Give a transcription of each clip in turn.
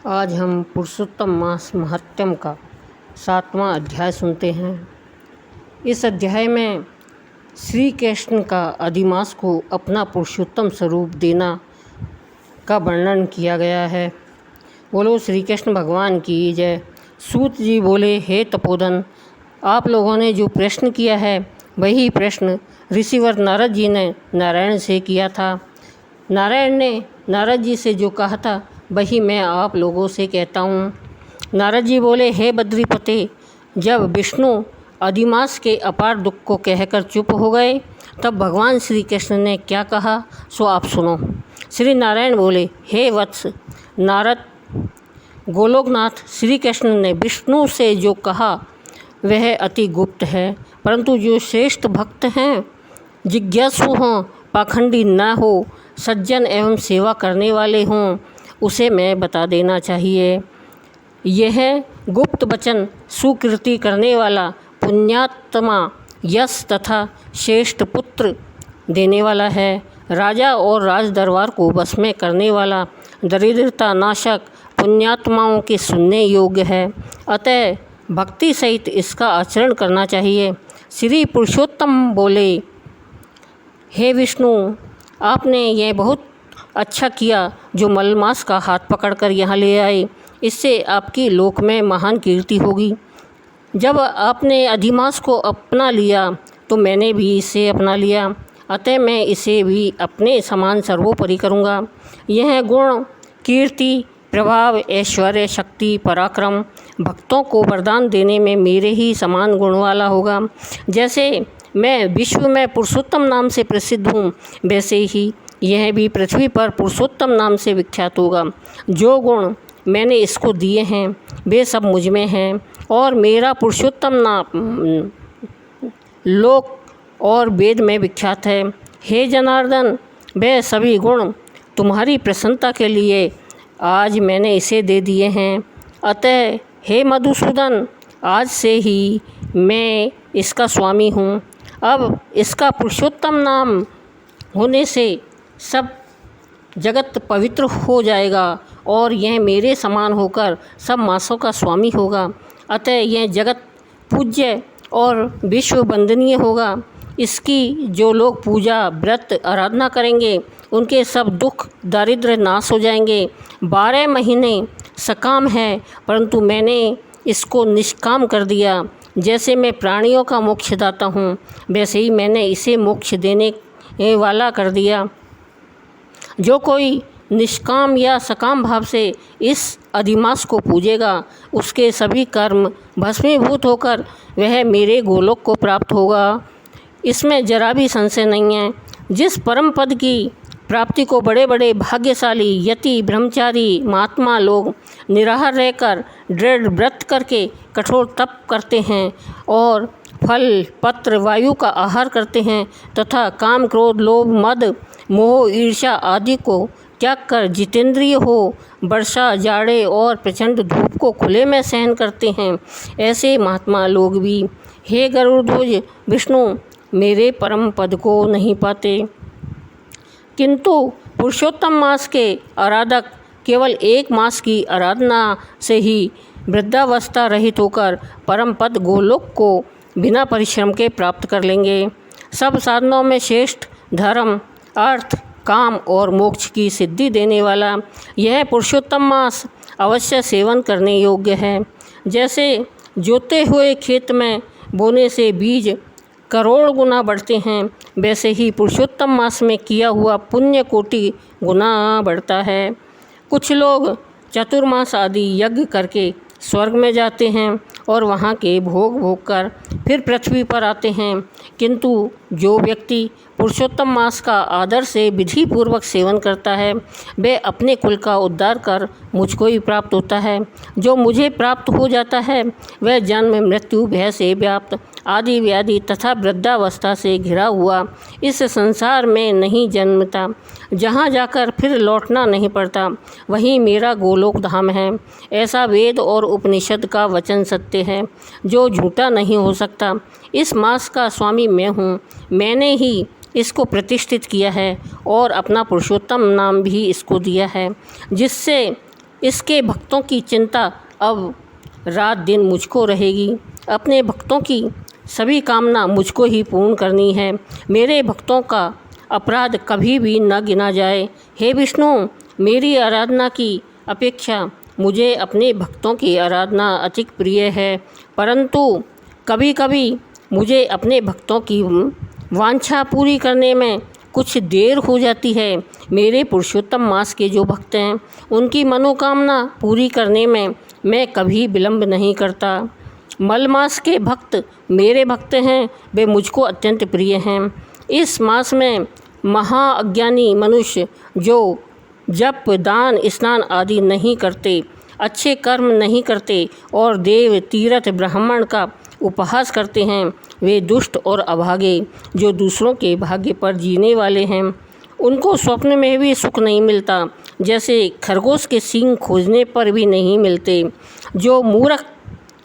आज हम पुरुषोत्तम मास महात्म्यम का 7वां अध्याय सुनते हैं। इस अध्याय में श्री कृष्ण का अधिमास को अपना पुरुषोत्तम स्वरूप देना का वर्णन किया गया है। बोलो श्री कृष्ण भगवान की जय। सूत जी बोले, हे तपोधन, आप लोगों ने जो प्रश्न किया है वही प्रश्न ऋषिवर नारद जी ने नारायण से किया था। नारायण ने नारद जी से जो कहा था वही मैं आप लोगों से कहता हूँ। नारद जी बोले, हे बद्रीपते, जब विष्णु अधिमास के अपार दुख को कहकर चुप हो गए तब भगवान श्री कृष्ण ने क्या कहा सो आप सुनो। श्री नारायण बोले, हे वत्स नारद, गोलोकनाथ श्री कृष्ण ने विष्णु से जो कहा वह अति गुप्त है, परंतु जो श्रेष्ठ भक्त हैं, जिज्ञासु हों, पाखंडी न हो, सज्जन एवं सेवा करने वाले हों, उसे मैं बता देना चाहिए। यह गुप्त वचन सुकृति करने वाला, पुण्यात्मा, यश तथा श्रेष्ठ पुत्र देने वाला है, राजा और राज दरबार को वश में करने वाला, दरिद्रता नाशक, पुण्यात्माओं के सुनने योग्य है। अतः भक्ति सहित इसका आचरण करना चाहिए। श्री पुरुषोत्तम बोले, हे विष्णु, आपने यह बहुत अच्छा किया जो मलमास का हाथ पकड़कर यहाँ ले आए। इससे आपकी लोक में महान कीर्ति होगी। जब आपने अधिमास को अपना लिया तो मैंने भी इसे अपना लिया, अतः मैं इसे भी अपने समान सर्वोपरि करूँगा। यह गुण, कीर्ति, प्रभाव, ऐश्वर्य, शक्ति, पराक्रम भक्तों को वरदान देने में मेरे ही समान गुण वाला होगा। जैसे मैं विश्व में पुरुषोत्तम नाम से प्रसिद्ध हूँ, वैसे ही यह भी पृथ्वी पर पुरुषोत्तम नाम से विख्यात होगा। जो गुण मैंने इसको दिए हैं वे सब मुझ में हैं और मेरा पुरुषोत्तम नाम लोक और वेद में विख्यात है। हे जनार्दन, वे सभी गुण तुम्हारी प्रसन्नता के लिए आज मैंने इसे दे दिए हैं। अतः हे मधुसूदन, आज से ही मैं इसका स्वामी हूँ। अब इसका पुरुषोत्तम नाम होने से सब जगत पवित्र हो जाएगा और यह मेरे समान होकर सब मासों का स्वामी होगा। अतः यह जगत पूज्य और विश्व वंदनीय होगा। इसकी जो लोग पूजा, व्रत, आराधना करेंगे उनके सब दुख, दारिद्र्य नाश हो जाएंगे। 12 महीने सकाम है, परंतु मैंने इसको निष्काम कर दिया। जैसे मैं प्राणियों का मोक्ष दाता हूँ, वैसे ही मैंने इसे मोक्ष देने वाला कर दिया। जो कोई निष्काम या सकाम भाव से इस अधिमास को पूजेगा, उसके सभी कर्म भस्मीभूत होकर वह मेरे गोलोक को प्राप्त होगा। इसमें जरा भी संशय नहीं है। जिस परम पद की प्राप्ति को बड़े बड़े भाग्यशाली, यति, ब्रह्मचारी, महात्मा लोग निराहार रहकर, दृढ़ व्रत करके कठोर तप करते हैं और फल, पत्र, वायु का आहार करते हैं तथा काम, क्रोध, लोभ, मद, मोह, ईर्ष्या आदि को त्याग कर जितेंद्रिय हो, वर्षा, जाड़े और प्रचंड धूप को खुले में सहन करते हैं, ऐसे महात्मा लोग भी हे गरुड़ध्वज विष्णु मेरे परम पद को नहीं पाते। किंतु पुरुषोत्तम मास के आराधक केवल एक मास की आराधना से ही वृद्धावस्था रहित होकर परम पद गोलोक को बिना परिश्रम के प्राप्त कर लेंगे। सब साधनों में श्रेष्ठ धर्म, अर्थ, काम और मोक्ष की सिद्धि देने वाला यह पुरुषोत्तम मास अवश्य सेवन करने योग्य है। जैसे जोते हुए खेत में बोने से बीज करोड़ गुना बढ़ते हैं, वैसे ही पुरुषोत्तम मास में किया हुआ पुण्य कोटि गुना बढ़ता है। कुछ लोग चतुर्मास आदि यज्ञ करके स्वर्ग में जाते हैं और वहाँ के भोग भोग कर फिर पृथ्वी पर आते हैं, किंतु जो व्यक्ति पुरुषोत्तम मास का आदर से विधि पूर्वक सेवन करता है वह अपने कुल का उद्धार कर मुझको ही प्राप्त होता है। जो मुझे प्राप्त हो जाता है वह जन्म, मृत्यु, भय से व्याप्त, आदि व्याधि तथा वृद्धावस्था से घिरा हुआ इस संसार में नहीं जन्मता, जहाँ जाकर फिर लौटना नहीं पड़ता, वहीं मेरा गोलोक धाम है। ऐसा वेद और उपनिषद का वचन सत्य है जो झूठा नहीं हो सकता। इस मास का स्वामी मैं हूँ। मैंने ही इसको प्रतिष्ठित किया है और अपना पुरुषोत्तम नाम भी इसको दिया है, जिससे इसके भक्तों की चिंता अब रात दिन मुझको रहेगी। अपने भक्तों की सभी कामना मुझको ही पूर्ण करनी है। मेरे भक्तों का अपराध कभी भी न गिना जाए। हे विष्णु, मेरी आराधना की अपेक्षा मुझे अपने भक्तों की आराधना अधिक प्रिय है, परंतु कभी कभी मुझे अपने भक्तों की वांछा पूरी करने में कुछ देर हो जाती है। मेरे पुरुषोत्तम मास के जो भक्त हैं, उनकी मनोकामना पूरी करने में मैं कभी विलंब नहीं करता। मल मास के भक्त मेरे भक्त हैं, वे मुझको अत्यंत प्रिय हैं। इस मास में महाअज्ञानी मनुष्य जो जप, दान, स्नान आदि नहीं करते, अच्छे कर्म नहीं करते और देव, तीर्थ, ब्राह्मण का उपहास करते हैं, वे दुष्ट और अभागे जो दूसरों के भाग्य पर जीने वाले हैं, उनको स्वप्न में भी सुख नहीं मिलता, जैसे खरगोश के सींग खोजने पर भी नहीं मिलते। जो मूर्ख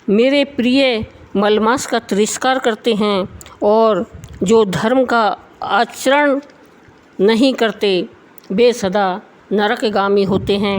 मेरे प्रिय मलमास का तिरस्कार करते हैं और जो धर्म का आचरण नहीं करते, वे सदा नरकगामी होते हैं।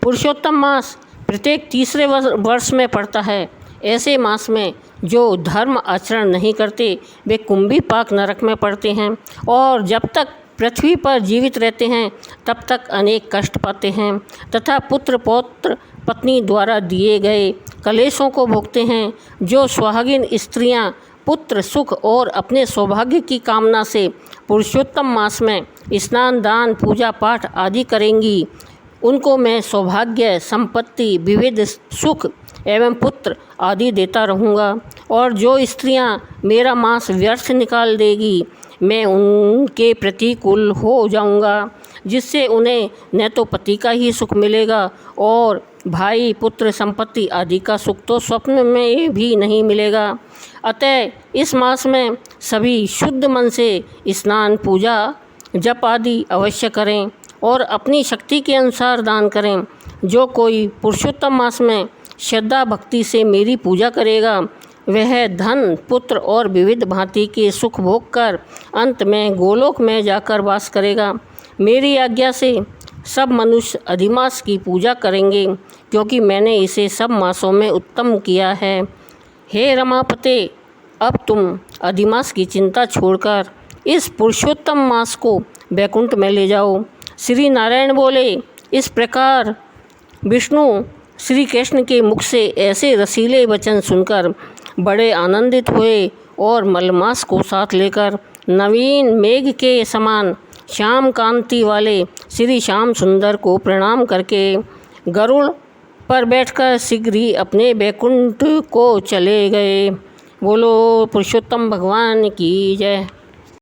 पुरुषोत्तम मास प्रत्येक तीसरे वर्ष में पड़ता है। ऐसे मास में जो धर्म आचरण नहीं करते, वे कुंभी पाक नरक में पड़ते हैं और जब तक पृथ्वी पर जीवित रहते हैं तब तक अनेक कष्ट पाते हैं तथा पुत्र, पौत्र, पत्नी द्वारा दिए गए कलेशों को भोगते हैं। जो सुहागिन स्त्रियां पुत्र सुख और अपने सौभाग्य की कामना से पुरुषोत्तम मास में स्नान, दान, पूजा पाठ आदि करेंगी, उनको मैं सौभाग्य, संपत्ति, विविध सुख एवं पुत्र आदि देता रहूँगा। और जो स्त्रियां मेरा मांस व्यर्थ निकाल देगी, मैं उनके प्रतिकूल हो जाऊँगा, जिससे उन्हें न तो पति का ही सुख मिलेगा और भाई, पुत्र, संपत्ति आदि का सुख तो स्वप्न में भी नहीं मिलेगा। अतः इस मास में सभी शुद्ध मन से स्नान, पूजा, जप आदि अवश्य करें और अपनी शक्ति के अनुसार दान करें। जो कोई पुरुषोत्तम मास में श्रद्धा भक्ति से मेरी पूजा करेगा, वह धन, पुत्र और विविध भांति के सुख भोग कर अंत में गोलोक में जाकर वास करेगा। मेरी आज्ञा से सब मनुष्य अधिमास की पूजा करेंगे, क्योंकि मैंने इसे सब मासों में उत्तम किया है। हे रमापते, अब तुम अधिमास की चिंता छोड़कर इस पुरुषोत्तम मास को वैकुंठ में ले जाओ। श्री नारायण बोले। इस प्रकार विष्णु श्री कृष्ण के मुख से ऐसे रसीले वचन सुनकर बड़े आनंदित हुए और मलमास को साथ लेकर नवीन मेघ के समान श्याम कांति वाले श्री श्याम सुंदर को प्रणाम करके गरुड़ पर बैठकर शीघ्र ही अपने वैकुंठ को चले गए। बोलो पुरुषोत्तम भगवान की जय।